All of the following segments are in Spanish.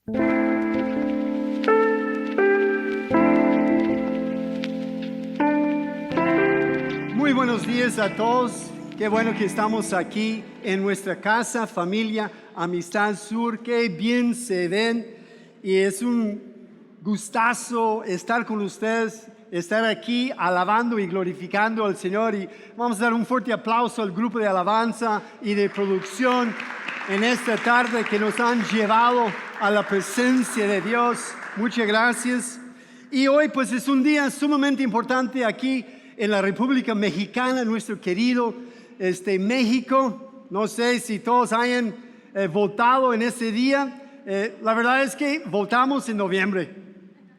Muy buenos días a todos. Qué bueno que estamos aquí en nuestra casa, familia, Amistad Sur. Qué bien se ven y es un gustazo estar con ustedes, estar aquí alabando y glorificando al Señor. Y vamos a dar un fuerte aplauso al grupo de alabanza y de producción en esta tarde que nos han llevado a la presencia de Dios. Muchas gracias. Y hoy pues es un día sumamente importante aquí en la República Mexicana, nuestro querido México. No sé si todos hayan votado en ese día. La verdad es que votamos en noviembre,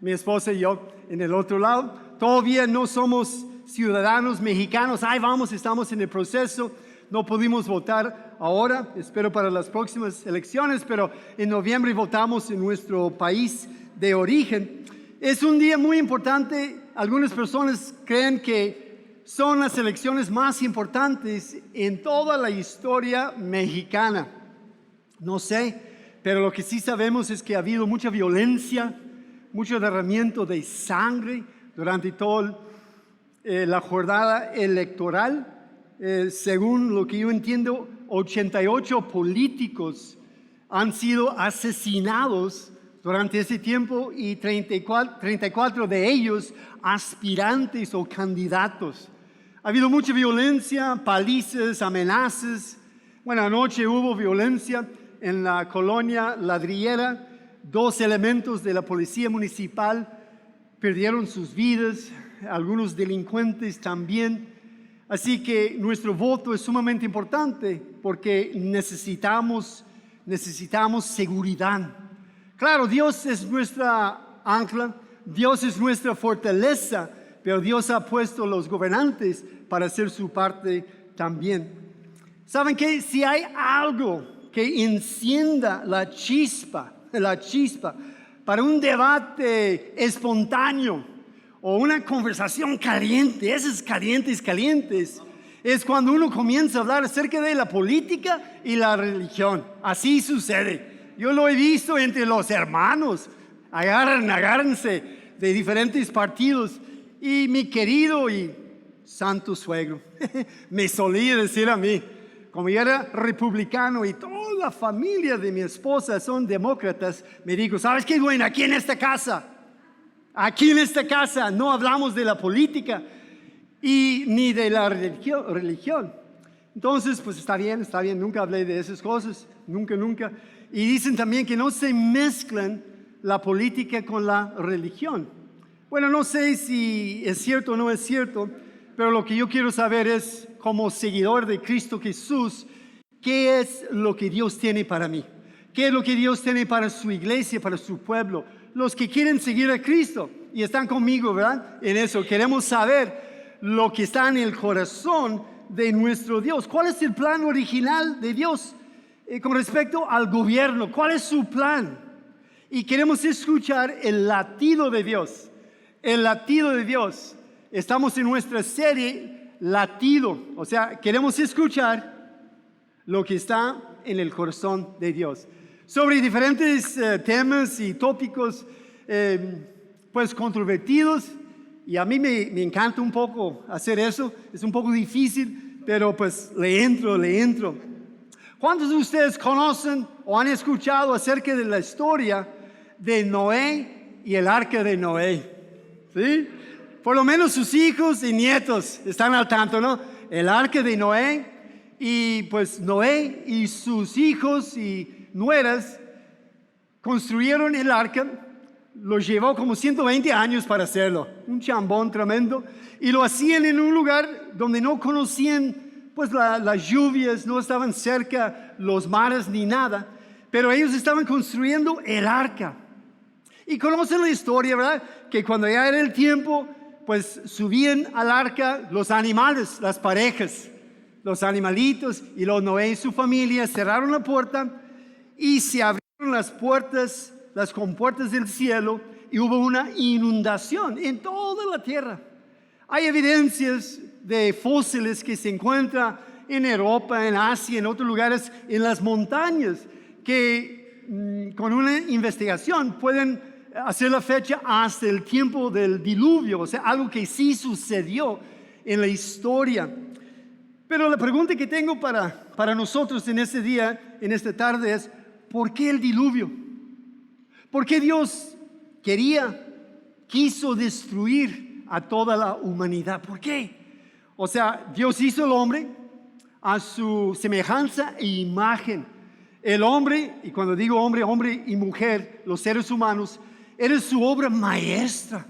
mi esposa y yo en el otro lado. Todavía no somos ciudadanos mexicanos. Ahí vamos, estamos en el proceso. No pudimos votar ahora, espero para las próximas elecciones, pero en noviembre votamos en nuestro país de origen. Es un día muy importante. Algunas personas creen que son las elecciones más importantes en toda la historia mexicana. No sé, pero lo que sí sabemos es que ha habido mucha violencia, mucho derramamiento de sangre durante toda la jornada electoral. Según lo que yo entiendo, 88 políticos han sido asesinados durante ese tiempo y 34 de ellos aspirantes o candidatos. Ha habido mucha violencia, palizas, amenazas. Bueno, anoche hubo violencia en la colonia Ladrillera. 2 elementos de la policía municipal perdieron sus vidas, algunos delincuentes también. Así que nuestro voto es sumamente importante porque necesitamos seguridad. Claro, Dios es nuestra ancla, Dios es nuestra fortaleza, pero Dios ha puesto los gobernantes para hacer su parte también. ¿Saben qué? Si hay algo que encienda la chispa para un debate espontáneo o una conversación caliente, esas calientes, es cuando uno comienza a hablar acerca de la política y la religión. Así sucede. Yo lo he visto entre los hermanos. Agárrense de diferentes partidos. Y mi querido y santo suegro me solía decir a mí, como yo era republicano y toda la familia de mi esposa son demócratas, me dijo, ¿sabes qué? Bueno, aquí en esta casa no hablamos de la política y ni de la religión. Entonces, pues está bien, nunca hablé de esas cosas, nunca. Y dicen también que no se mezclan la política con la religión. Bueno, no sé si es cierto o no es cierto, pero lo que yo quiero saber es, como seguidor de Cristo Jesús, ¿qué es lo que Dios tiene para mí? ¿Qué es lo que Dios tiene para su iglesia, para su pueblo? Los que quieren seguir a Cristo y están conmigo, ¿verdad? En eso queremos saber lo que está en el corazón de nuestro Dios. ¿Cuál es el plan original de Dios con respecto al gobierno? ¿Cuál es su plan? Y queremos escuchar el latido de Dios. El latido de Dios. Estamos en nuestra serie Latido. O sea, queremos escuchar lo que está en el corazón de Dios. Sobre diferentes temas y tópicos pues controvertidos. Y a mí me encanta un poco hacer eso. Es un poco difícil, pero pues le entro. ¿Cuántos de ustedes conocen o han escuchado acerca de la historia de Noé y el arca de Noé? ¿Sí? Por lo menos sus hijos y nietos están al tanto, ¿no? El arca de Noé, y pues Noé y sus hijos y nueras construyeron el arca. Lo llevó como 120 años para hacerlo, un chambón tremendo, y lo hacían en un lugar donde no conocían pues las lluvias, no estaban cerca los mares ni nada, pero ellos estaban construyendo el arca. Y conocen la historia, ¿verdad? Que cuando ya era el tiempo, pues subían al arca los animales, las parejas, los animalitos, y los Noé y su familia cerraron la puerta y se abrieron las compuertas del cielo, y hubo una inundación en toda la tierra. Hay evidencias de fósiles que se encuentran en Europa, en Asia, en otros lugares, en las montañas, que con una investigación pueden hacer la fecha hasta el tiempo del diluvio, o sea, algo que sí sucedió en la historia. Pero la pregunta que tengo para nosotros en este día, en esta tarde es, ¿por qué el diluvio? ¿Por qué Dios quiso destruir a toda la humanidad? ¿Por qué? O sea, Dios hizo al hombre a su semejanza e imagen. El hombre, y cuando digo hombre, hombre y mujer, los seres humanos, era su obra maestra.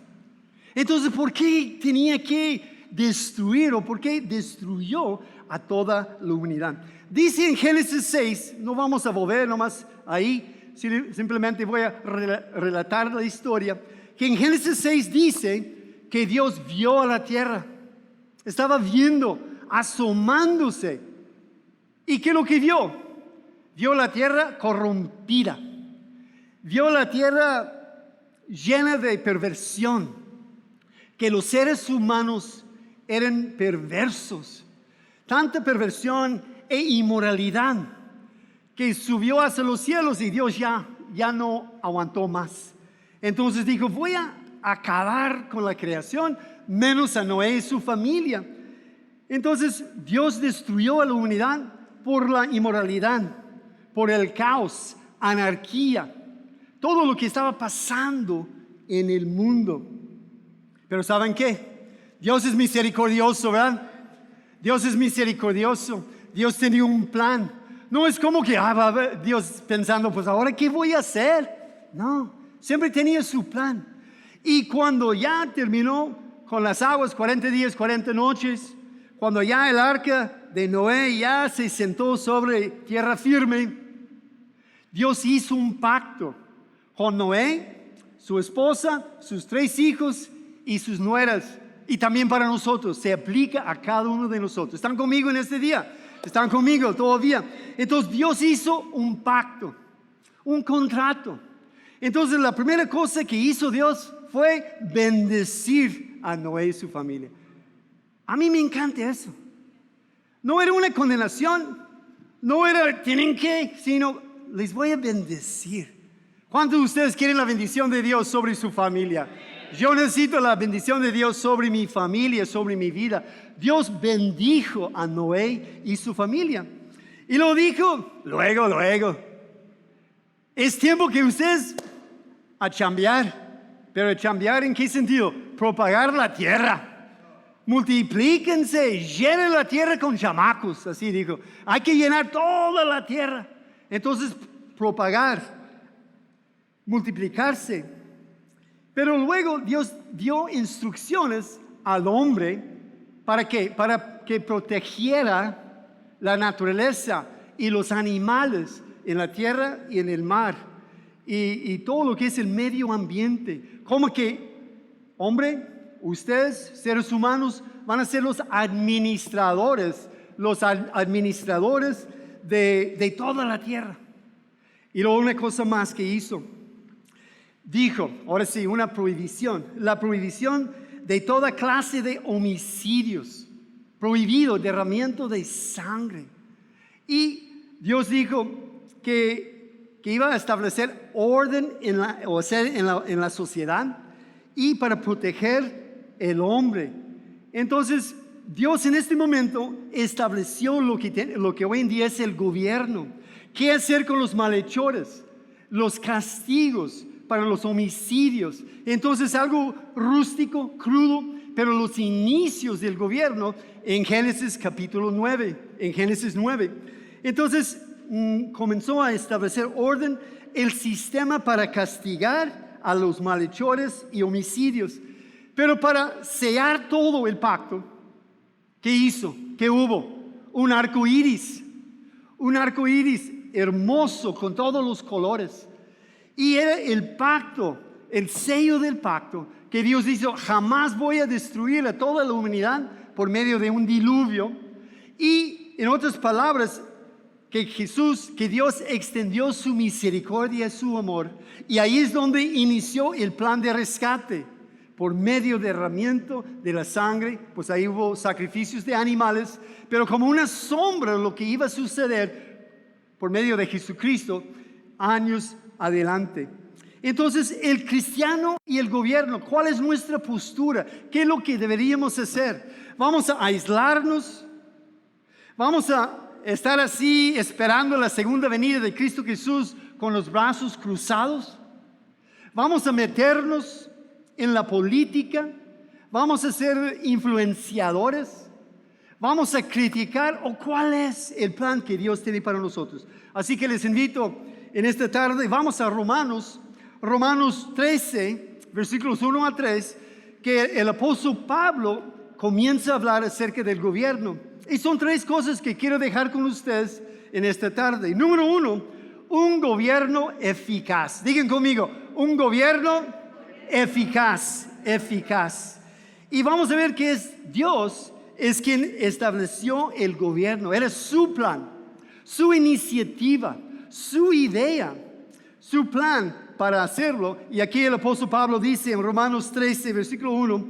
Entonces, ¿por qué tenía que destruir o por qué destruyó a toda la humanidad? Dice en Génesis 6, no vamos a volver nomás ahí, simplemente voy a relatar la historia, que en Génesis 6 dice que Dios vio a la tierra, estaba viendo, asomándose. ¿Y qué es lo que vio? Vio la tierra corrompida, vio la tierra llena de perversión, que los seres humanos eran perversos, tanta perversión e inmoralidad que subió hacia los cielos y Dios ya no aguantó más. Entonces dijo, voy a acabar con la creación, menos a Noé y su familia. Entonces Dios destruyó a la humanidad por la inmoralidad, por el caos, anarquía, todo lo que estaba pasando en el mundo. Pero ¿saben qué? Dios es misericordioso, ¿verdad? Dios es misericordioso. Dios tenía un plan. No es como que Dios pensando, pues ahora ¿qué voy a hacer? No, siempre tenía su plan. Y cuando ya terminó con las aguas, 40 días, 40 noches, cuando ya el arca de Noé ya se sentó sobre tierra firme, Dios hizo un pacto con Noé, su esposa, sus 3 hijos y sus nueras. Y también para nosotros, se aplica a cada uno de nosotros. ¿Están conmigo en este día? ¿Están conmigo todavía? Entonces Dios hizo un pacto, un contrato. Entonces la primera cosa que hizo Dios fue bendecir a Noé y su familia. A mí me encanta eso. No era una condenación, no era tienen que, sino les voy a bendecir. ¿Cuántos de ustedes quieren la bendición de Dios sobre su familia? Yo necesito la bendición de Dios sobre mi familia, sobre mi vida. Dios bendijo a Noé y su familia. Y lo dijo luego. Es tiempo que ustedes a chambear. ¿Pero chambear en qué sentido? Propagar la tierra. Multiplíquense, llenen la tierra con chamacos, así dijo. Hay que llenar toda la tierra. Entonces, propagar, multiplicarse. Pero luego Dios dio instrucciones al hombre ¿para qué? Para que protegiera la naturaleza y los animales en la tierra y en el mar y todo lo que es el medio ambiente. Como que, hombre, ustedes, seres humanos, van a ser los administradores de toda la tierra. Y luego una cosa más que hizo. Dijo, ahora sí, una prohibición. La prohibición de toda clase de homicidios. Prohibido derramamiento de sangre. Y Dios dijo que iba a establecer orden en la sociedad y para proteger el hombre. Entonces, Dios en este momento estableció lo que hoy en día es el gobierno. ¿Qué hacer con los malhechores? Los castigos para los homicidios. Entonces, algo rústico, crudo, pero los inicios del gobierno en Génesis capítulo 9. En Génesis 9. Entonces, comenzó a establecer orden, el sistema para castigar a los malhechores y homicidios. Pero para sellar todo el pacto, ¿qué hizo? ¿Qué hubo? Un arco iris hermoso con todos los colores. Y era el pacto, el sello del pacto, que Dios dijo, jamás voy a destruir a toda la humanidad por medio de un diluvio. Y en otras palabras, que Dios extendió su misericordia y su amor. Y ahí es donde inició el plan de rescate. Por medio de derramamiento de la sangre, pues ahí hubo sacrificios de animales, pero como una sombra de lo que iba a suceder por medio de Jesucristo, años adelante. Entonces, el cristiano y el gobierno, ¿cuál es nuestra postura? ¿Qué es lo que deberíamos hacer? ¿Vamos a aislarnos? ¿Vamos a estar así esperando la segunda venida de Cristo Jesús con los brazos cruzados? ¿Vamos a meternos en la política? ¿Vamos a ser influenciadores? ¿Vamos a criticar? ¿O cuál es el plan que Dios tiene para nosotros? Así que les invito en esta tarde, vamos a Romanos 13, versículos 1 a 3, que el apóstol Pablo comienza a hablar acerca del gobierno. Y son 3 cosas que quiero dejar con ustedes en esta tarde. Número 1, un gobierno eficaz. Digan conmigo, un gobierno eficaz. Y vamos a ver que Dios es quien estableció el gobierno. Era su plan, su iniciativa, su idea, su plan para hacerlo. Y aquí el apóstol Pablo dice en Romanos 13, versículo 1,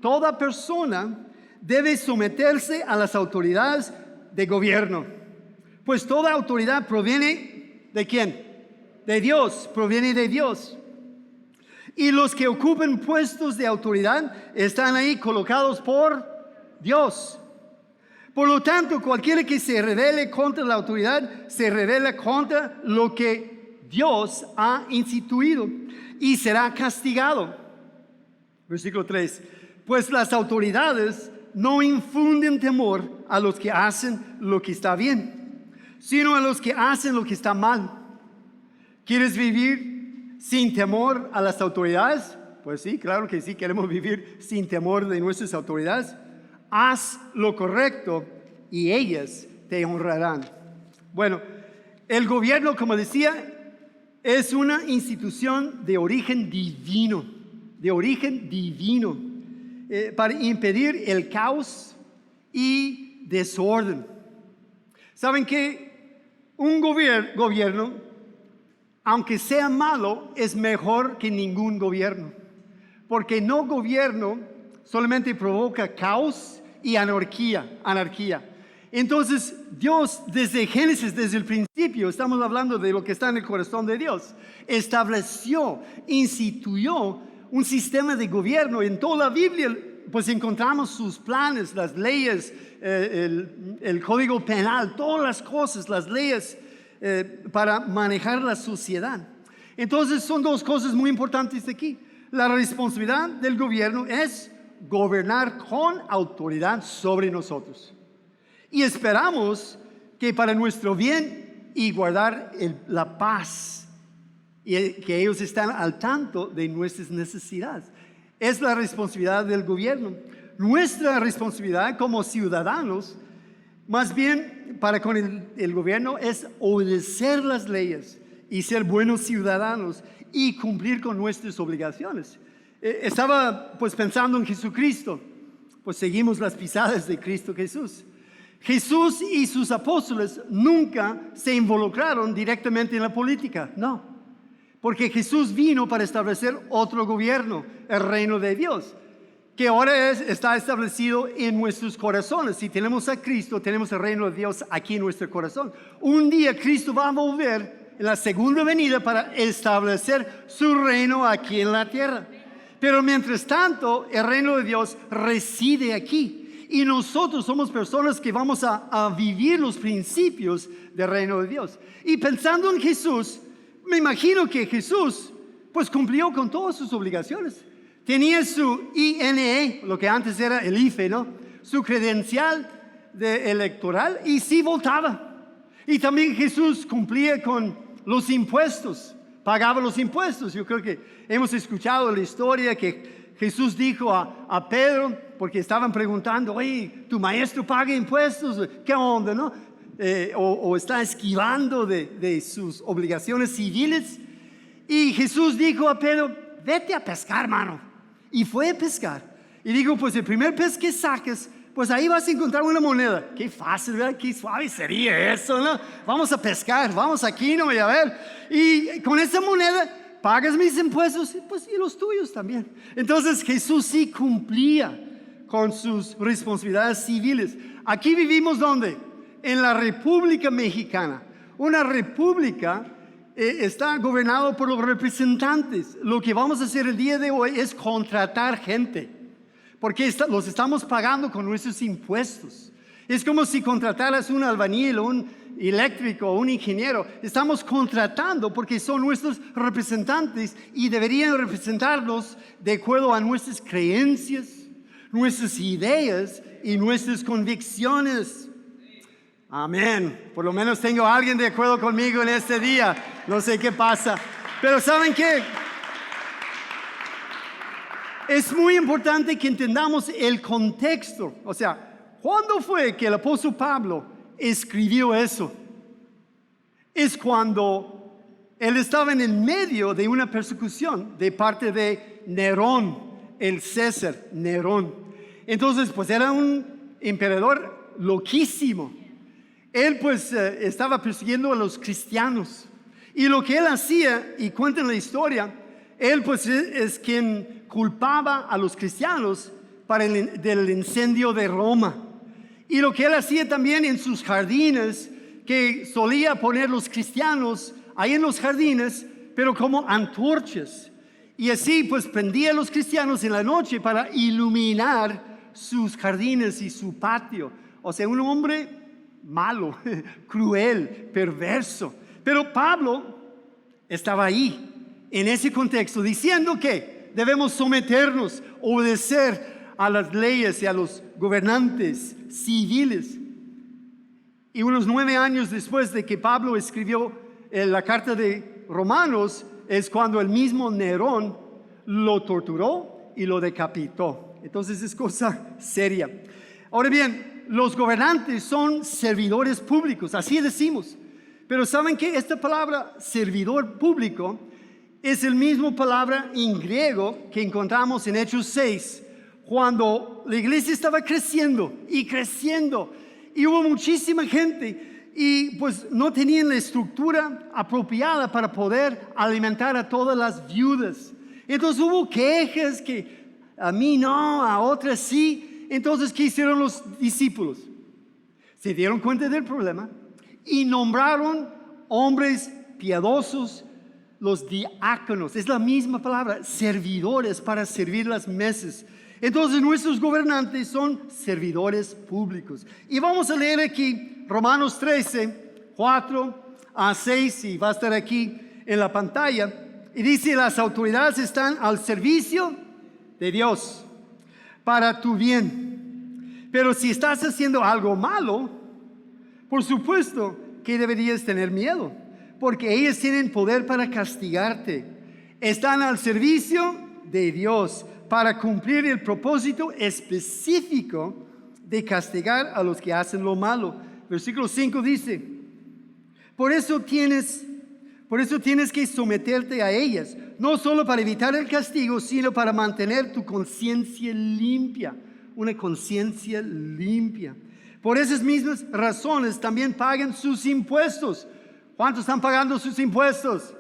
toda persona debe someterse a las autoridades de gobierno, pues toda autoridad proviene ¿de quién? De Dios, proviene de Dios. Y los que ocupan puestos de autoridad están ahí colocados por Dios. Por lo tanto, cualquiera que se rebele contra la autoridad, se rebela contra lo que Dios ha instituido y será castigado. Versículo 3. Pues las autoridades no infunden temor a los que hacen lo que está bien, sino a los que hacen lo que está mal. ¿Quieres vivir sin temor a las autoridades? Pues sí, claro que sí, queremos vivir sin temor de nuestras autoridades. Haz lo correcto y ellas te honrarán. Bueno, el gobierno, como decía, es una institución de origen divino, para impedir el caos y desorden. ¿Saben qué? Un gobierno, aunque sea malo, es mejor que ningún gobierno, porque no gobierno solamente provoca caos y anarquía. Entonces, Dios, desde Génesis, desde el principio, estamos hablando de lo que está en el corazón de Dios, estableció, instituyó un sistema de gobierno. En toda la Biblia, pues encontramos sus planes, las leyes, el código penal, todas las cosas, las leyes para manejar la sociedad. Entonces, son 2 cosas muy importantes aquí. La responsabilidad del gobierno es gobernar con autoridad sobre nosotros. Y esperamos que para nuestro bien y guardar la paz, y que ellos están al tanto de nuestras necesidades. Es la responsabilidad del gobierno. Nuestra responsabilidad como ciudadanos, más bien para con el gobierno, es obedecer las leyes y ser buenos ciudadanos y cumplir con nuestras obligaciones. Estaba pues pensando en Jesucristo, pues seguimos las pisadas de Cristo Jesús. Jesús y sus apóstoles nunca se involucraron directamente en la política, no, porque Jesús vino para establecer otro gobierno, el reino de Dios, que ahora está establecido en nuestros corazones. Si tenemos a Cristo, tenemos el reino de Dios aquí en nuestro corazón. Un día Cristo va a volver en la segunda venida para establecer su reino aquí en la tierra. Pero mientras tanto, el reino de Dios reside aquí. Y nosotros somos personas que vamos a vivir los principios del reino de Dios. Y pensando en Jesús, me imagino que Jesús pues cumplió con todas sus obligaciones. Tenía su INE, lo que antes era el IFE, ¿no? Su credencial electoral, y sí votaba. Y también Jesús cumplía con los impuestos, pagaba los impuestos. Yo creo que hemos escuchado la historia que Jesús dijo a Pedro, porque estaban preguntando, oye, ¿tu maestro paga impuestos? ¿Qué onda, no? O está esquivando de sus obligaciones civiles. Y Jesús dijo a Pedro, vete a pescar, hermano. Y fue a pescar. Y dijo, pues el primer pez que saques, pues ahí vas a encontrar una moneda. Qué fácil, ¿verdad? Qué suave sería eso, ¿no? Vamos a pescar, vamos aquí, no voy a ver. Y con esa moneda pagas mis impuestos, pues y los tuyos también. Entonces Jesús sí cumplía con sus responsabilidades civiles. Aquí vivimos, ¿dónde? En la República Mexicana, una república está gobernado por los representantes. Lo que vamos a hacer el día de hoy es contratar gente, porque los estamos pagando con nuestros impuestos. Es como si contrataras un albañil, un eléctrico, un ingeniero. Estamos contratando porque son nuestros representantes y deberían representarnos de acuerdo a nuestras creencias, nuestras ideas y nuestras convicciones. Amén. Por lo menos tengo a alguien de acuerdo conmigo en este día. No sé qué pasa. Pero ¿saben qué? Es muy importante que entendamos el contexto. O sea, ¿cuándo fue que el apóstol Pablo escribió eso? Es cuando él estaba en el medio de una persecución de parte de Nerón, el César Nerón. Entonces, pues era un emperador loquísimo. Él pues estaba persiguiendo a los cristianos. Y lo que él hacía, y cuentan la historia, él pues es quien culpaba a los cristianos del incendio de Roma. Y lo que él hacía también en sus jardines, que solía poner los cristianos ahí en los jardines, pero como antorchas. Y así pues prendía a los cristianos en la noche para iluminar sus jardines y su patio. O sea, un hombre malo, cruel, perverso. Pero Pablo estaba ahí, en ese contexto, diciendo que debemos someternos, obedecer a las leyes y a los gobernantes civiles. Y unos 9 años después de que Pablo escribió la carta de Romanos, es cuando el mismo Nerón lo torturó y lo decapitó. Entonces es cosa seria. Ahora bien, los gobernantes son servidores públicos, así decimos. Pero ¿saben qué? Esta palabra servidor público es el mismo palabra en griego que encontramos en Hechos 6, cuando la iglesia estaba creciendo y creciendo y hubo muchísima gente y pues no tenían la estructura apropiada para poder alimentar a todas las viudas. Entonces hubo quejas que a mí no, a otras sí. Entonces, ¿qué hicieron los discípulos? Se dieron cuenta del problema y nombraron hombres piadosos, los diáconos. Es la misma palabra, servidores para servir las mesas. Entonces, nuestros gobernantes son servidores públicos. Y vamos a leer aquí Romanos 13, 4 a 6, y va a estar aquí en la pantalla. Y dice, las autoridades están al servicio de Dios para tu bien. Pero si estás haciendo algo malo, por supuesto que deberías tener miedo, porque ellos tienen poder para castigarte. Están al servicio de Dios para cumplir el propósito específico de castigar a los que hacen lo malo. Versículo 5 dice, por eso tienes que someterte a ellas, no solo para evitar el castigo, sino para mantener tu conciencia limpia, una conciencia limpia. Por esas mismas razones también pagan sus impuestos. ¿Cuántos están pagando sus impuestos?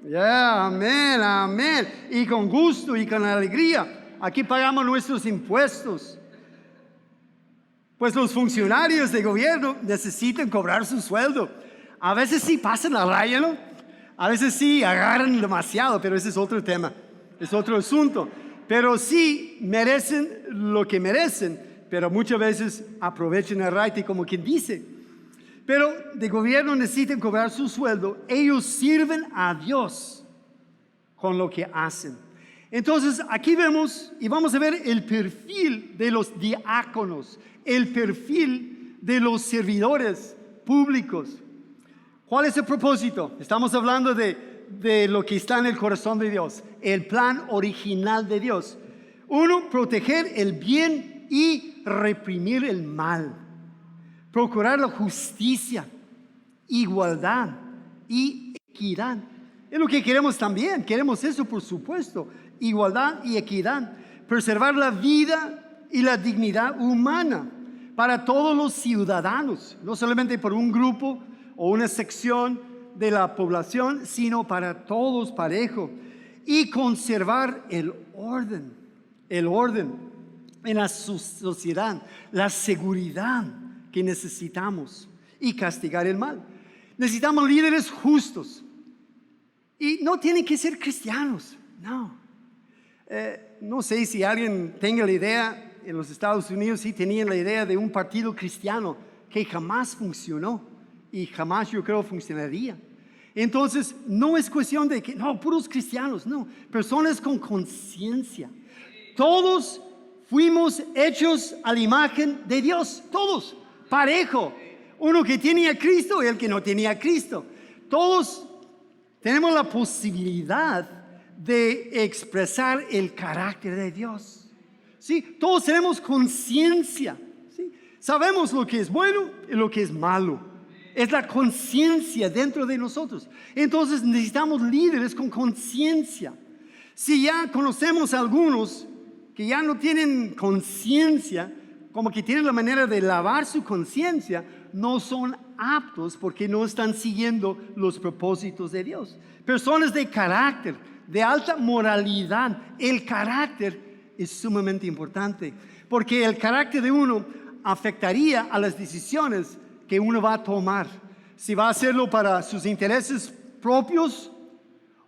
Amén, amén. Y con gusto y con alegría. Aquí pagamos nuestros impuestos. Pues los funcionarios de gobierno necesitan cobrar su sueldo. A veces sí pasan la raya, ¿no? A veces sí agarran demasiado, pero ese es otro tema, es otro asunto. Pero sí merecen lo que merecen, pero muchas veces aprovechan el raite, como quien dice. Pero de gobierno necesitan cobrar su sueldo. Ellos sirven a Dios con lo que hacen. Entonces aquí vemos y vamos a ver el perfil de los diáconos, el perfil de los servidores públicos. ¿Cuál es el propósito? Estamos hablando de lo que está en el corazón de Dios, el plan original de Dios. Uno, proteger el bien y reprimir el mal. Procurar la justicia, igualdad y equidad. Es lo que queremos también. Queremos eso, por supuesto. Igualdad y equidad. Preservar la vida y la dignidad humana para todos los ciudadanos. No solamente por un grupo o una sección de la población, sino para todos parejo. Y conservar el orden en la sociedad, la seguridad que necesitamos y castigar el mal. Necesitamos líderes justos, Y no tienen que ser cristianos, no. No sé si alguien tenga la idea, en los Estados Unidos sí tenían la idea de un partido cristiano que jamás funcionó y jamás yo creo funcionaría. Entonces, no es cuestión de que, no, puros cristianos, no, personas con conciencia. Todos fuimos hechos a la imagen de Dios, todos, parejo. Uno que tenía a Cristo y el que no tenía a Cristo. Todos tenemos la posibilidad de expresar el carácter de Dios. ¿Sí? Todos tenemos conciencia. ¿Sí? Sabemos lo que es bueno y lo que es malo. Es la conciencia dentro de nosotros. Entonces necesitamos líderes con conciencia. Si ya conocemos a algunos que ya no tienen conciencia, como que tienen la manera de lavar su conciencia, no son aptos porque no están siguiendo los propósitos de Dios. Personas de carácter, de alta moralidad. El carácter es sumamente importante porque el carácter de uno afectaría a las decisiones que uno va a tomar. Si va a hacerlo para sus intereses propios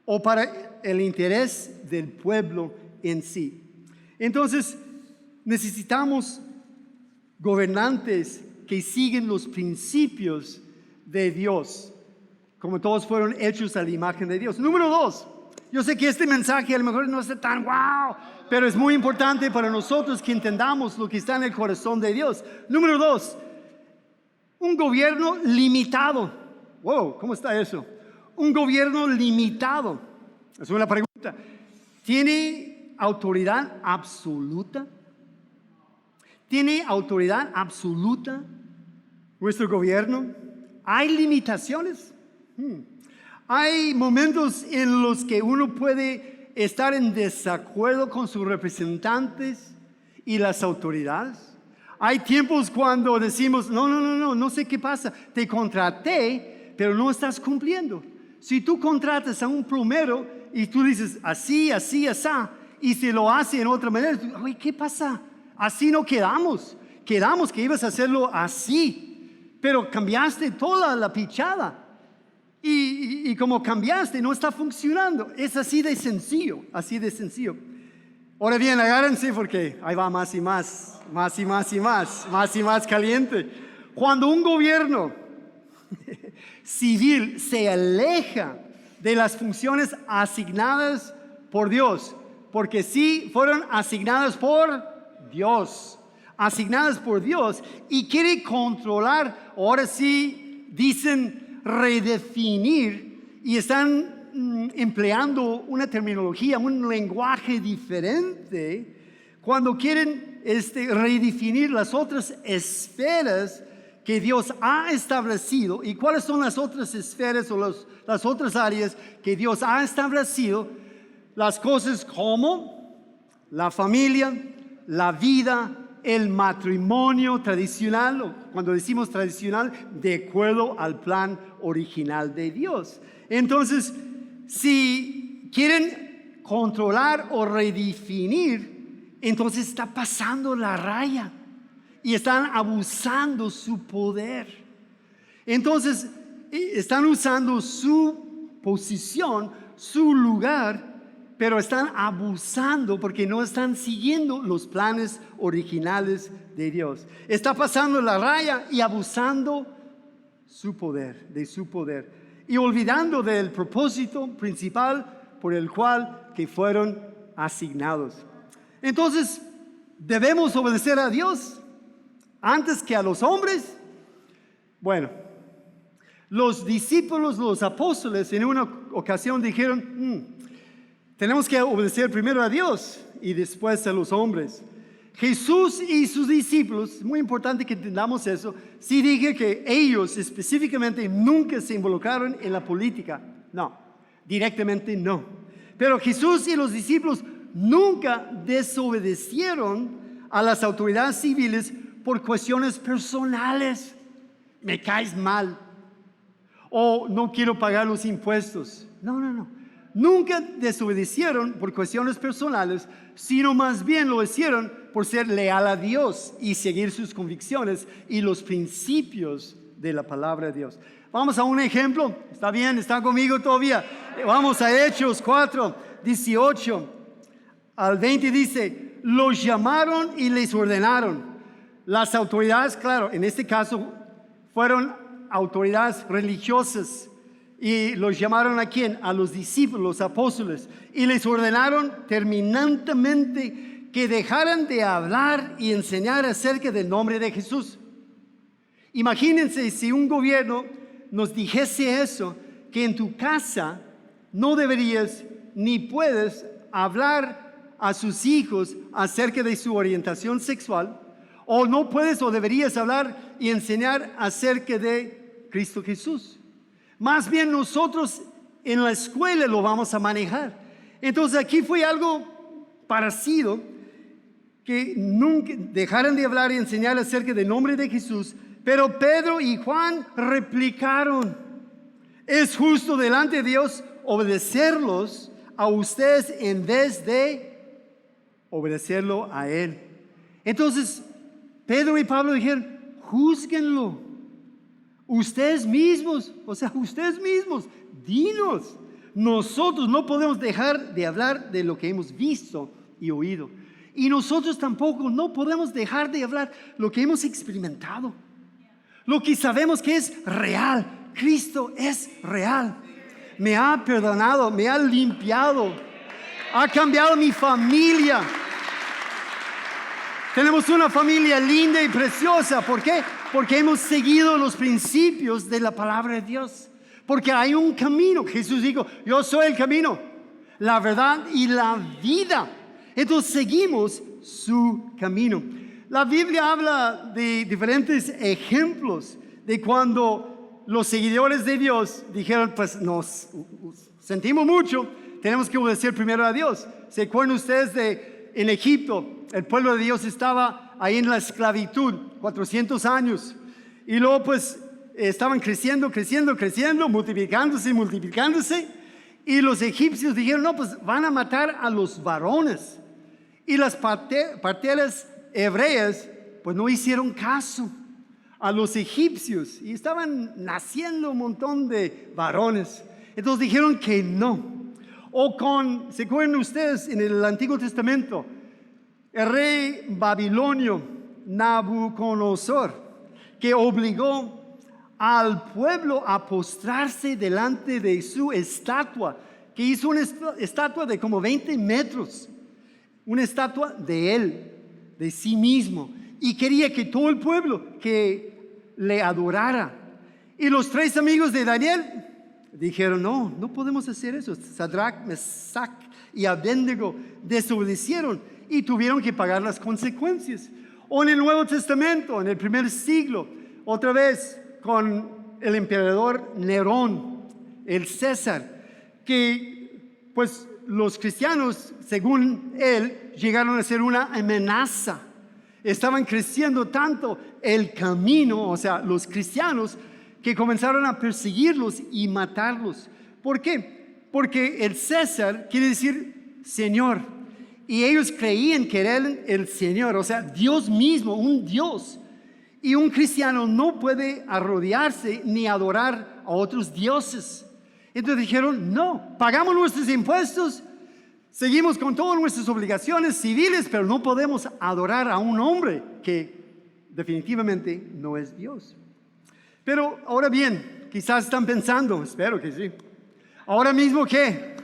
o para el interés del pueblo en sí. Entonces, necesitamos gobernantes que siguen los principios de Dios, como todos fueron hechos a la imagen de Dios. Número 2, yo sé que este mensaje a lo mejor no está tan wow, pero es muy importante para nosotros que entendamos lo que está en el corazón de Dios. Número 2, un gobierno limitado. Wow, ¿cómo está eso? Un gobierno limitado. Es una pregunta. ¿Tiene autoridad absoluta? ¿Tiene autoridad absoluta nuestro gobierno? ¿Hay limitaciones? ¿Hay momentos en los que uno puede estar en desacuerdo con sus representantes y las autoridades? Hay tiempos cuando decimos, no sé qué pasa, te contraté, pero no estás cumpliendo. Si tú contratas a un plomero y tú dices así, y se lo hace en otra manera, oye, ¿qué pasa? Así no quedamos que ibas a hacerlo así, pero cambiaste toda la pichada. Y como cambiaste, no está funcionando. Es así de sencillo, así de sencillo. Ahora bien, agárrense porque ahí va más y más caliente. Cuando un gobierno civil se aleja de las funciones asignadas por Dios, porque sí fueron asignadas por Dios, y quiere controlar, ahora sí dicen redefinir, y están empleando una terminología, un lenguaje diferente, cuando quieren redefinir las otras esferas que Dios ha establecido. ¿Y cuáles son las otras esferas o las otras áreas que Dios ha establecido? Las cosas como la familia, la vida, el matrimonio tradicional, o cuando decimos tradicional, de acuerdo al plan original de Dios. Entonces, si quieren controlar o redefinir, entonces está pasando la raya y están abusando su poder. Entonces, están usando su posición, su lugar, pero están abusando porque no están siguiendo los planes originales de Dios. Está pasando la raya y abusando de su poder, y olvidando del propósito principal por el cual que fueron asignados. Entonces, ¿debemos obedecer a Dios antes que a los hombres? Bueno, los discípulos, los apóstoles, en una ocasión dijeron, tenemos que obedecer primero a Dios y después a los hombres. Jesús y sus discípulos, muy importante que entendamos eso, sí dije que ellos específicamente nunca se involucraron en la política. No, directamente no. Pero Jesús y los discípulos nunca desobedecieron a las autoridades civiles por cuestiones personales. Me caes mal. O no quiero pagar los impuestos. No. Nunca desobedecieron por cuestiones personales, sino más bien lo hicieron por ser leal a Dios y seguir sus convicciones y los principios de la palabra de Dios. Vamos a un ejemplo. ¿Está bien? ¿Están conmigo todavía? Vamos a Hechos 4, 18 al 20 dice, los llamaron y les ordenaron. Las autoridades, claro, en este caso fueron autoridades religiosas y los llamaron ¿a quién? A los discípulos, los apóstoles, y les ordenaron terminantemente que dejaran de hablar y enseñar acerca del nombre de Jesús. Imagínense si un gobierno nos dijese eso, que en tu casa no deberías ni puedes hablar a sus hijos acerca de su orientación sexual, o no puedes o deberías hablar y enseñar acerca de Cristo Jesús. Más bien nosotros en la escuela lo vamos a manejar. Entonces aquí fue algo parecido, que nunca dejaran de hablar y enseñar acerca del nombre de Jesús, pero Pedro y Juan replicaron, es justo delante de Dios obedecerlos a ustedes en vez de obedecerlo a Él. Entonces Pedro y Pablo dijeron, júzguenlo ustedes mismos, o sea, ustedes mismos, dinos. Nosotros no podemos dejar de hablar de lo que hemos visto y oído, y nosotros tampoco no podemos dejar de hablar lo que hemos experimentado, lo que sabemos que es real. Cristo es real, me ha perdonado, me ha limpiado, ha cambiado mi familia. Tenemos una familia linda y preciosa. ¿Por qué? Porque hemos seguido los principios de la palabra de Dios. Porque hay un camino. Jesús dijo, yo soy el camino, la verdad y la vida. Entonces seguimos su camino. La Biblia habla de diferentes ejemplos de cuando los seguidores de Dios dijeron, pues nos sentimos mucho, tenemos que obedecer primero a Dios. ¿Se acuerdan ustedes en Egipto? El pueblo de Dios estaba ahí en la esclavitud 400 años y luego pues estaban creciendo, multiplicándose, y los egipcios dijeron, no, pues van a matar a los varones, y las parteras hebreas pues no hicieron caso a los egipcios y estaban naciendo un montón de varones. Entonces dijeron que no. ¿Se acuerdan ustedes en el Antiguo Testamento? El rey babilonio Nabucodonosor, que obligó al pueblo a postrarse delante de su estatua, que hizo una estatua de como 20 metros, una estatua de él, de sí mismo, y quería que todo el pueblo que le adorara. Y los 3 amigos de Daniel dijeron, no podemos hacer eso. Sadrach, Mesach y Abednego desobedecieron y tuvieron que pagar las consecuencias. O en el Nuevo Testamento, en el primer siglo, otra vez con el emperador Nerón, el César, que pues los cristianos, según él, llegaron a ser una amenaza. Estaban creciendo tanto el camino, o sea, los cristianos, que comenzaron a perseguirlos y matarlos. ¿Por qué? Porque el César quiere decir Señor, y ellos creían que era el Señor, o sea, Dios mismo, un Dios. Y un cristiano no puede arrodillarse ni adorar a otros dioses. Entonces dijeron, no, pagamos nuestros impuestos, seguimos con todas nuestras obligaciones civiles, pero no podemos adorar a un hombre que definitivamente no es Dios. Pero ahora bien, quizás están pensando, espero que sí, ahora mismo ¿qué?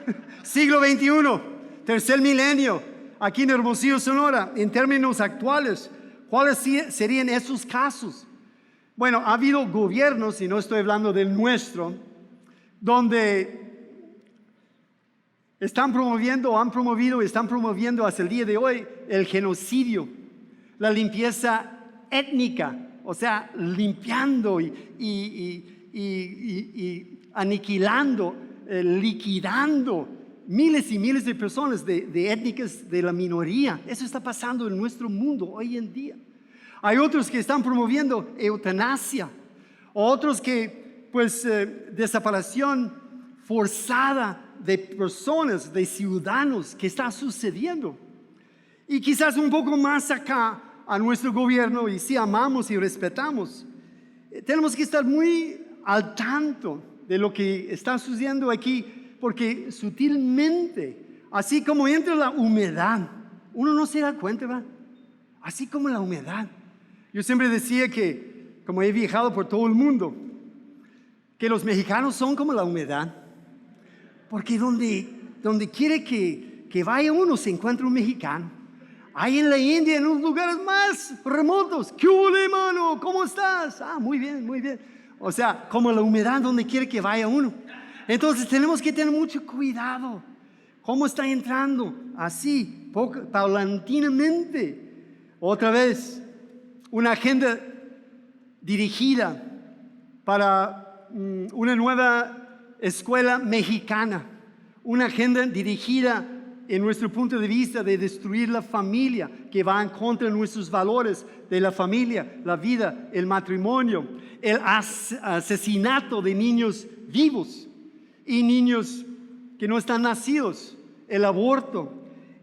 Siglo XXI, tercer milenio, aquí en Hermosillo, Sonora, en términos actuales, ¿cuáles serían esos casos? Bueno, ha habido gobiernos, y no estoy hablando del nuestro, donde están promoviendo hasta el día de hoy el genocidio, la limpieza étnica, o sea, limpiando y aniquilando, liquidando miles y miles de personas de étnicas de la minoría. Eso está pasando en nuestro mundo hoy en día. Hay otros que están promoviendo eutanasia, otros que pues desaparición forzada de personas, de ciudadanos, que está sucediendo. Y quizás un poco más acá a nuestro gobierno, y si amamos y respetamos, tenemos que estar muy al tanto de lo que está sucediendo aquí, porque sutilmente, así como entra la humedad, uno no se da cuenta, ¿verdad? Así como la humedad. Yo siempre decía que, como he viajado por todo el mundo, que los mexicanos son como la humedad, porque donde quiere que vaya uno se encuentra un mexicano. Ahí en la India, en los lugares más remotos, ¿qué hubo, hermano? ¿Cómo estás? Ah, muy bien, muy bien. O sea, como la humedad donde quiere que vaya uno. Entonces tenemos que tener mucho cuidado. ¿Cómo está entrando? Así, paulatinamente. Otra vez, una agenda dirigida para una nueva escuela mexicana. Una agenda dirigida en nuestro punto de vista de destruir la familia, que va en contra de nuestros valores de la familia, la vida, el matrimonio, el asesinato de niños vivos y niños que no están nacidos, el aborto.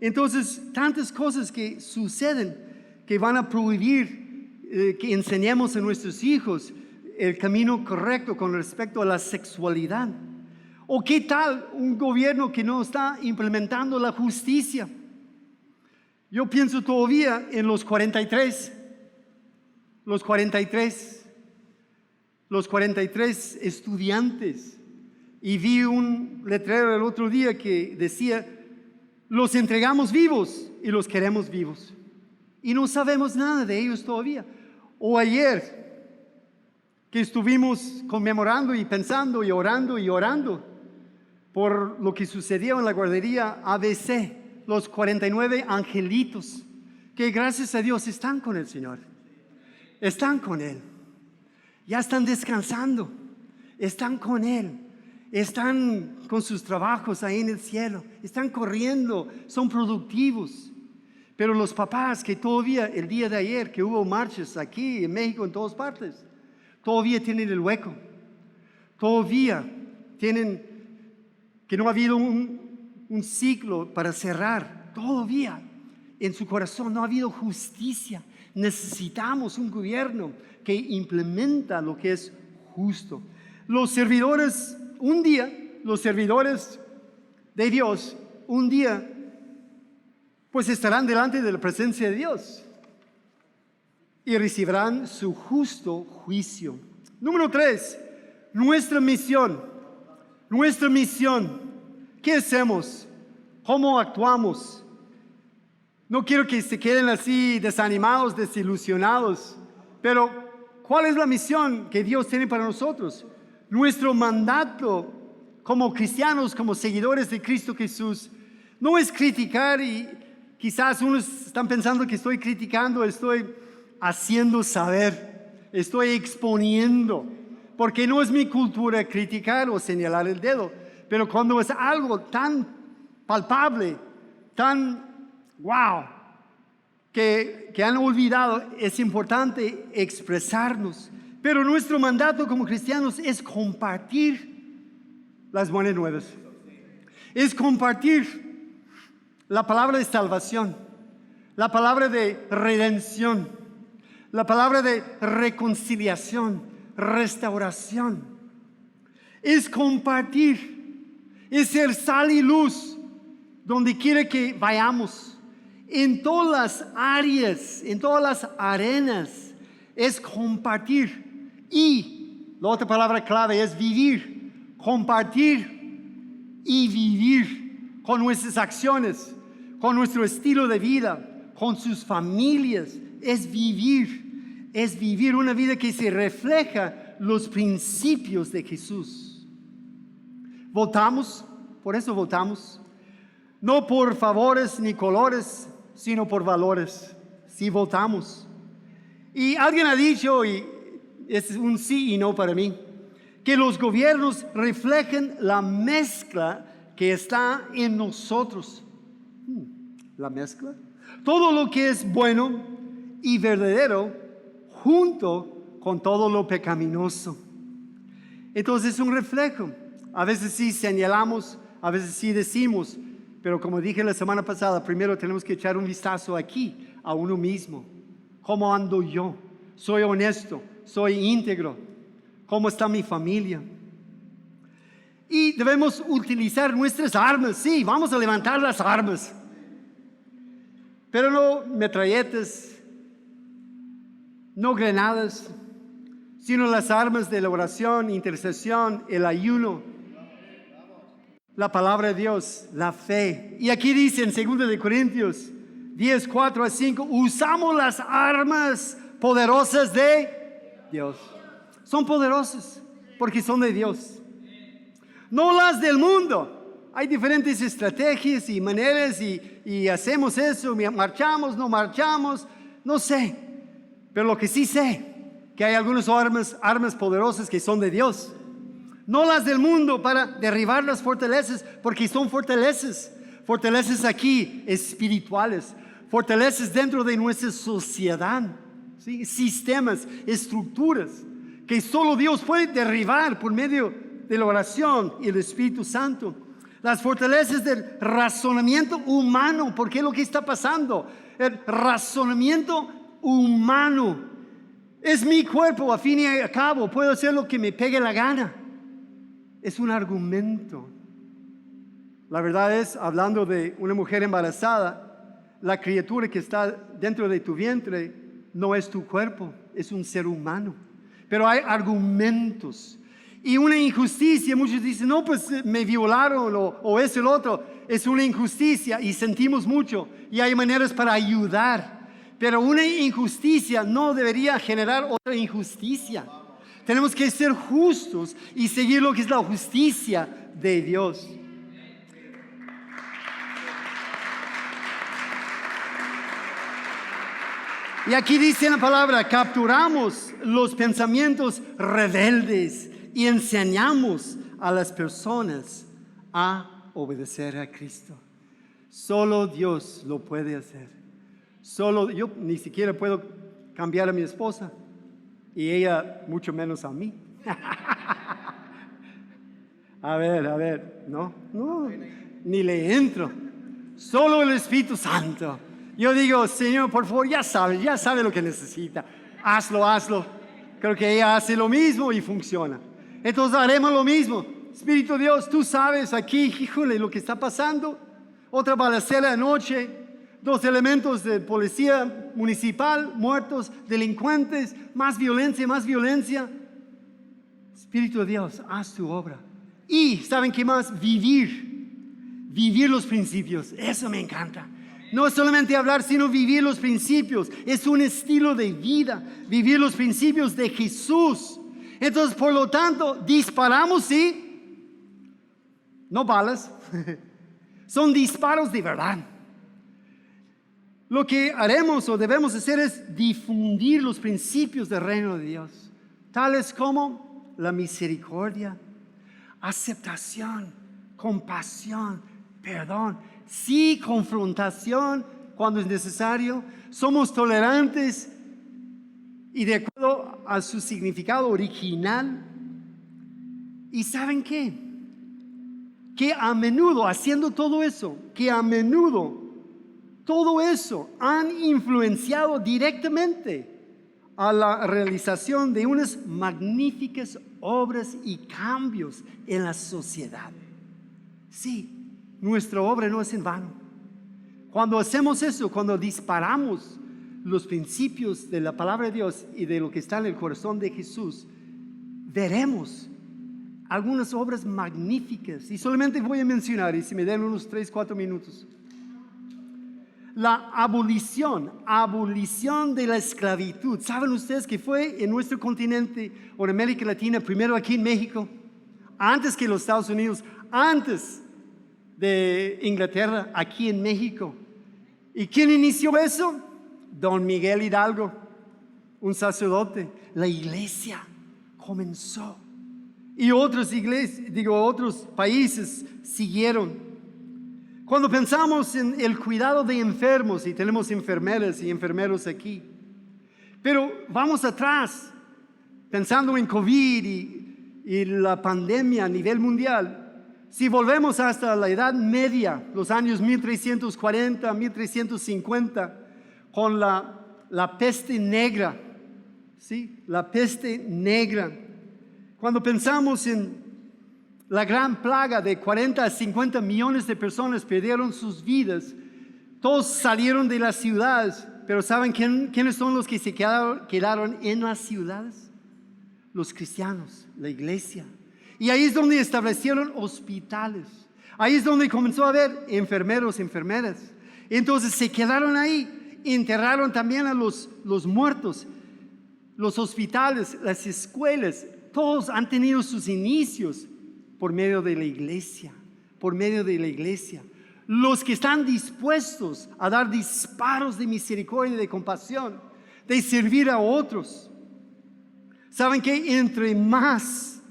Entonces, tantas cosas que suceden que van a prohibir que enseñemos a nuestros hijos el camino correcto con respecto a la sexualidad. ¿O qué tal un gobierno que no está implementando la justicia? Yo pienso todavía en los 43 estudiantes, y vi un letrero el otro día que decía: los entregamos vivos y los queremos vivos, y no sabemos nada de ellos todavía. O ayer que estuvimos conmemorando y pensando y orando por lo que sucedió en la guardería ABC, los 49 angelitos, que gracias a Dios están con el Señor, están con Él, ya están descansando, están con Él, están con sus trabajos ahí en el cielo, están corriendo, son productivos. Pero los papás que todavía, el día de ayer que hubo marchas aquí en México, en todas partes, todavía tienen el hueco, todavía tienen que no ha habido un ciclo para cerrar, todavía en su corazón no ha habido justicia. Necesitamos un gobierno que implementa lo que es justo. Los servidores, un día, los servidores de Dios, un día, pues estarán delante de la presencia de Dios y recibirán su justo juicio. Número 3, nuestra misión. Nuestra misión, ¿qué hacemos? ¿Cómo actuamos? No quiero que se queden así desanimados, desilusionados, pero ¿cuál es la misión que Dios tiene para nosotros? Nuestro mandato como cristianos, como seguidores de Cristo Jesús, no es criticar, y quizás unos están pensando que estoy criticando, estoy haciendo saber, estoy exponiendo. Porque no es mi cultura criticar o señalar el dedo. Pero cuando es algo tan palpable, tan wow, que han olvidado, es importante expresarnos. Pero nuestro mandato como cristianos es compartir las buenas nuevas. Es compartir la palabra de salvación, la palabra de redención, la palabra de reconciliación, restauración. Es compartir, es ser sal y luz donde quiera que vayamos, en todas las áreas, en todas las arenas. Es compartir. Y la otra palabra clave es vivir, compartir y vivir con nuestras acciones, con nuestro estilo de vida, con sus familias. Es vivir una vida que se refleja los principios de Jesús. Votamos, por eso votamos, no por favores ni colores, sino por valores. Sí votamos. Y alguien ha dicho, y es un sí y no para mí, que los gobiernos reflejan la mezcla que está en nosotros. ¿La mezcla? Todo lo que es bueno y verdadero junto con todo lo pecaminoso. Entonces es un reflejo. A veces sí señalamos, a veces sí decimos, pero como dije la semana pasada, primero tenemos que echar un vistazo aquí a uno mismo. ¿Cómo ando yo? ¿Soy honesto? ¿Soy íntegro? ¿Cómo está mi familia? Y debemos utilizar nuestras armas. Sí, vamos a levantar las armas. Pero no metralletas, no granadas, sino las armas de la oración, intercesión, el ayuno, la palabra de Dios, la fe. Y aquí dice en 2 de Corintios 10, 4 a 5, usamos las armas poderosas de Dios. Son poderosas porque son de Dios. No las del mundo. Hay diferentes estrategias y maneras y hacemos eso, marchamos, no marchamos, no sé. Pero lo que sí sé, que hay algunas armas poderosas que son de Dios. No las del mundo para derribar las fortalezas, porque son fortalezas. Fortalezas aquí espirituales, fortalezas dentro de nuestra sociedad, ¿sí? Sistemas, estructuras que solo Dios puede derribar por medio de la oración y el Espíritu Santo. Las fortalezas del razonamiento humano, porque es lo que está pasando. El razonamiento humano es mi cuerpo, a fin y a cabo, puedo hacer lo que me pegue la gana. Es un argumento. La verdad es, hablando de una mujer embarazada, la criatura que está dentro de tu vientre no es tu cuerpo, es un ser humano. Pero hay argumentos. Y una injusticia, muchos dicen, no, pues me violaron o es el otro. Es una injusticia y sentimos mucho. Y hay maneras para ayudar. Pero una injusticia no debería generar otra injusticia. Tenemos que ser justos y seguir lo que es la justicia de Dios. Y aquí dice la palabra, capturamos los pensamientos rebeldes y enseñamos a las personas a obedecer a Cristo. Solo Dios lo puede hacer. Solo yo ni siquiera puedo cambiar a mi esposa y ella mucho menos a mí. A ver, no, ni le entro. Solo el Espíritu Santo. Yo digo, Señor, por favor, ya sabe lo que necesita. Hazlo. Creo que ella hace lo mismo y funciona. Entonces haremos lo mismo. Espíritu de Dios, tú sabes aquí, híjole, lo que está pasando. Otra balacera anoche, 2 elementos de policía municipal, muertos, delincuentes, más violencia. Espíritu de Dios, haz tu obra. Y, ¿saben qué más? Vivir los principios. Eso me encanta. No es solamente hablar, sino vivir los principios. Es un estilo de vida, vivir los principios de Jesús. Entonces, por lo tanto, disparamos, sí, no balas, son disparos de verdad. Lo que haremos o debemos hacer es difundir los principios del reino de Dios, tales como la misericordia, aceptación, compasión, perdón, sí, confrontación cuando es necesario. Somos tolerantes y de acuerdo a su significado original. ¿Y saben qué? Que a menudo, haciendo todo eso, todo eso han influenciado directamente a la realización de unas magníficas obras y cambios en la sociedad. Sí, nuestra obra no es en vano. Cuando hacemos eso, cuando disparamos los principios de la palabra de Dios y de lo que está en el corazón de Jesús, veremos algunas obras magníficas. Y solamente voy a mencionar, y si me den unos 3-4 minutos, la abolición de la esclavitud. ¿Saben ustedes que fue en nuestro continente o en América Latina, primero aquí en México, antes que los Estados Unidos, antes de Inglaterra, aquí en México? ¿Y quién inició eso? Don Miguel Hidalgo, un sacerdote. La iglesia comenzó y otras iglesias, otros países siguieron. Cuando pensamos en el cuidado de enfermos, y tenemos enfermeras y enfermeros aquí, pero vamos atrás, pensando en COVID y la pandemia a nivel mundial. Si volvemos hasta la Edad Media, los años 1340, 1350, con la peste negra, ¿sí? La peste negra. Cuando pensamos en la gran plaga de 40 a 50 millones de personas perdieron sus vidas, todos salieron de las ciudades, pero ¿saben quiénes son los que se quedaron en las ciudades? Los cristianos, la iglesia. Y ahí es donde establecieron hospitales. Ahí es donde comenzó a haber enfermeros, enfermeras. Entonces se quedaron ahí, enterraron también a los muertos. Los hospitales, las escuelas, todos han tenido sus inicios por medio de la iglesia, por medio de la iglesia. Los que están dispuestos a dar disparos de misericordia y de compasión, de servir a otros. ¿Saben que entre más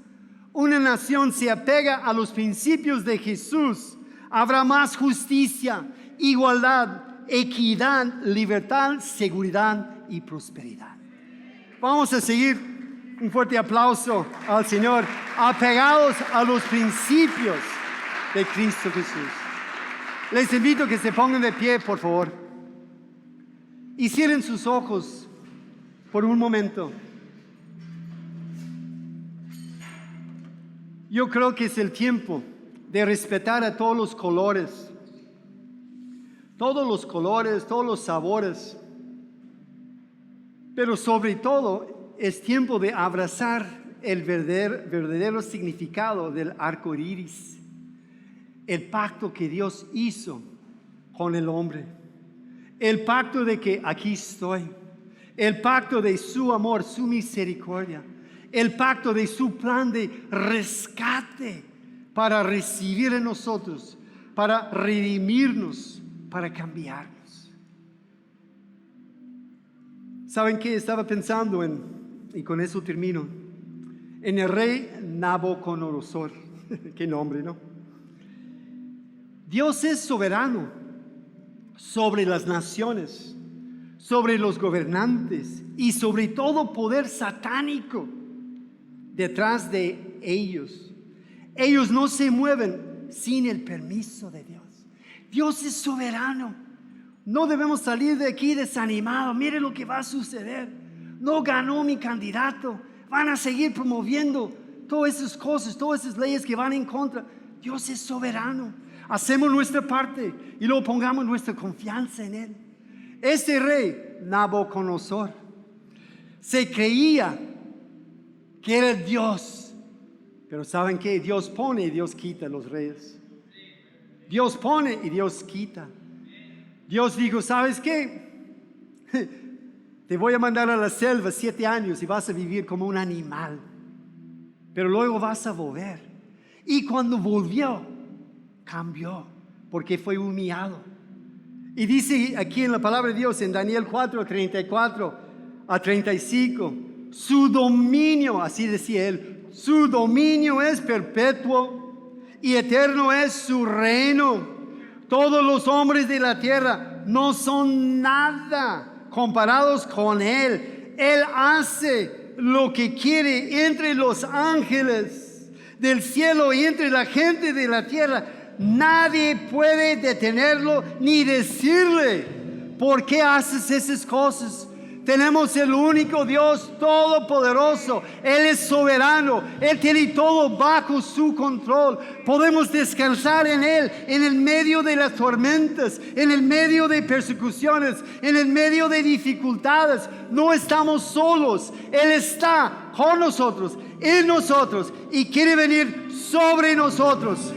una nación se apega a los principios de Jesús, habrá más justicia, igualdad, equidad, libertad, seguridad y prosperidad? Vamos a seguir. Un fuerte aplauso al Señor, apegados a los principios de Cristo Jesús. Les invito a que se pongan de pie, por favor, y cierren sus ojos por un momento. Yo creo que es el tiempo de respetar a todos los colores, todos los sabores, pero sobre todo es tiempo de abrazar el verdadero significado del arco iris, el pacto que Dios hizo con el hombre, el pacto de que aquí estoy, el pacto de su amor, su misericordia, el pacto de su plan de rescate para recibir en nosotros, para redimirnos, para cambiarnos. ¿Saben qué? Estaba pensando y con eso termino, en el rey Nabucodonosor. Qué nombre, ¿no? Dios es soberano sobre las naciones, sobre los gobernantes y sobre todo poder satánico detrás de ellos. Ellos no se mueven sin el permiso de Dios. Dios es soberano. No debemos salir de aquí desanimados. Mire lo que va a suceder. No ganó mi candidato. Van a seguir promoviendo todas esas cosas, todas esas leyes que van en contra. Dios es soberano. Hacemos nuestra parte y luego pongamos nuestra confianza en Él. Este rey, Nabucodonosor, se creía que era Dios. Pero ¿saben qué? Dios pone y Dios quita los reyes. Dios pone y Dios quita. Dios dijo, ¿sabes qué? Te voy a mandar a la selva 7 años y vas a vivir como un animal. Pero luego vas a volver. Y cuando volvió, cambió, porque fue humillado. Y dice aquí en la palabra de Dios, en Daniel 4, 34 a 35, su dominio, así decía él, su dominio es perpetuo y eterno es su reino. Todos los hombres de la tierra no son nada comparados con Él. Él hace lo que quiere entre los ángeles del cielo y entre la gente de la tierra. Nadie puede detenerlo ni decirle, ¿por qué haces esas cosas? Tenemos el único Dios todopoderoso. Él es soberano. Él tiene todo bajo su control. Podemos descansar en Él en el medio de las tormentas, en el medio de persecuciones, en el medio de dificultades. No estamos solos. Él está con nosotros, en nosotros y quiere venir sobre nosotros.